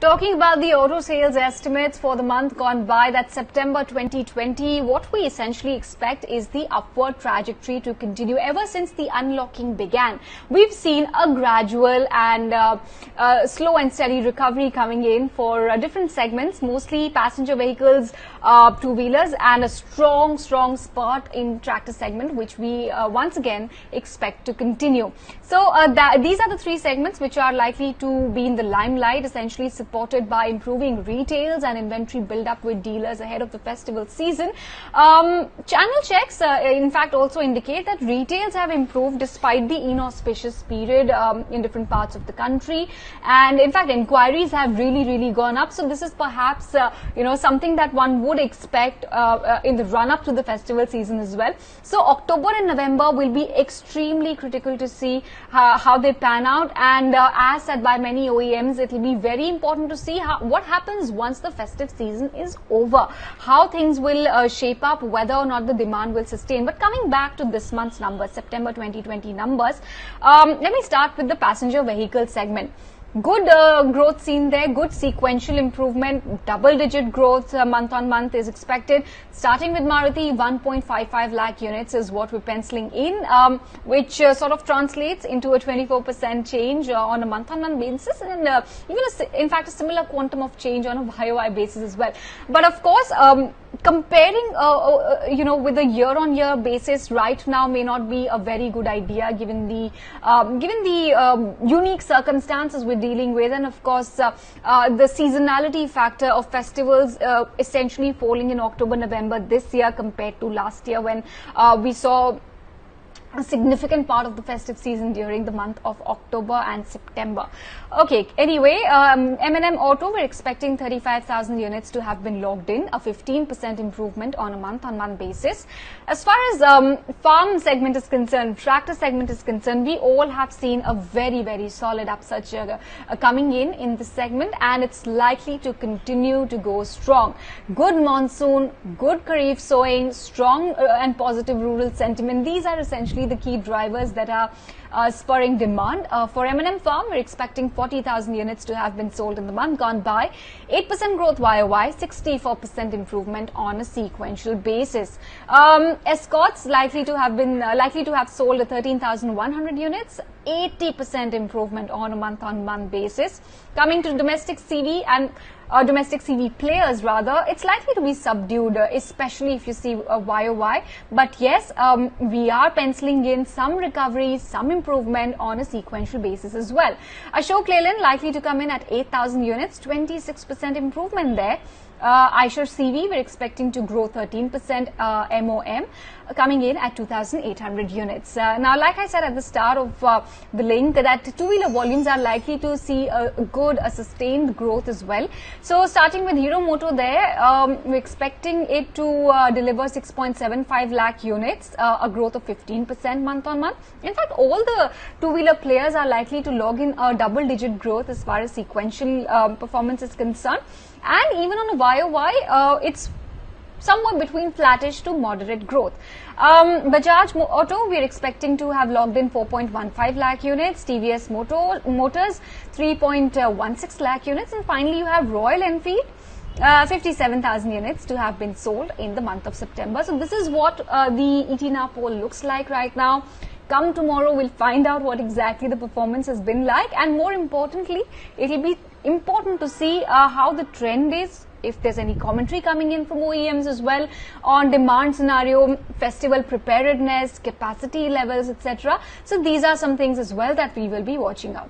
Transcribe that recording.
Talking about the auto sales estimates for the month gone by, that's September 2020, what we essentially expect is the upward trajectory to continue ever since the unlocking began. We've seen a gradual and slow and steady recovery coming in for different segments, mostly passenger vehicles, two-wheelers, and a strong spurt in tractor segment, which we once again expect to continue. So these are the three segments which are likely to be in the limelight, essentially supported by improving retails and inventory build-up with dealers ahead of the festival season. Channel checks, in fact, also indicate that retails have improved despite the inauspicious period in different parts of the country, and in fact, inquiries have really gone up. So this is perhaps something that one would expect in the run-up to the festival season as well. So October and November will be extremely critical to see how they pan out, and as said by many OEMs, it will be very important to see what happens once the festive season is over, how things will shape up, whether or not the demand will sustain. But coming back to this month's numbers, September 2020 numbers, let me start with the passenger vehicle segment. Good growth seen there, good sequential improvement, double-digit growth month on month is expected. Starting with Maruti, 1.55 lakh units is what we're penciling in, which sort of translates into a 24% change on a month-on-month basis, and even in fact a similar quantum of change on a YOY basis as well. But of course, comparing with a year-on-year basis right now may not be a very good idea given the unique circumstances we're dealing with, and of course the seasonality factor of festivals essentially falling in October, November this year compared to last year when we saw a significant part of the festive season during the month of October and September. Okay, anyway, M&M Auto, we're expecting 35,000 units to have been logged in, a 15% improvement on a month-on-month basis. As far as farm segment is concerned, tractor segment is concerned, we all have seen a very solid upsurge coming in this segment, and it's likely to continue to go strong. Good monsoon, good Kharif sowing, strong and positive rural sentiment. These are essentially the key drivers that are spurring demand. For M&M Farm, we're expecting 40,000 units to have been sold in the month gone by, 8% growth YOY, 64% improvement on a sequential basis. Escorts likely to have sold 13,100 units, 80% improvement on a month-on-month basis. Coming to domestic CV and domestic CV players rather, it's likely to be subdued, especially if you see a YOY. But yes, we are penciling in some recovery, some improvement on a sequential basis as well. Ashok Leyland likely to come in at 8,000 units, 26% improvement there. Eicher CV, we're expecting to grow 13% MOM, coming in at 2,800 units. Now, like I said at the start of the link, that two-wheeler volumes are likely to see a sustained growth as well. So, starting with Hero Moto there, we're expecting it to deliver 6.75 lakh units, a growth of 15% month on month. In fact, all the two-wheeler players are likely to log in a double-digit growth as far as sequential performance is concerned. And even on a YOY, it's somewhere between flattish to moderate growth. Bajaj Auto, we're expecting to have logged in 4.15 lakh units, TVS Motors 3.16 lakh units, and finally you have Royal Enfield, 57,000 units to have been sold in the month of September. So this is what the ETNA poll looks like right now. Come tomorrow, we'll find out what exactly the performance has been like, and more importantly, it will be important to see how the trend is, if there's any commentary coming in from OEMs as well on demand scenario, festival preparedness, capacity levels, etc. So these are some things as well that we will be watching out.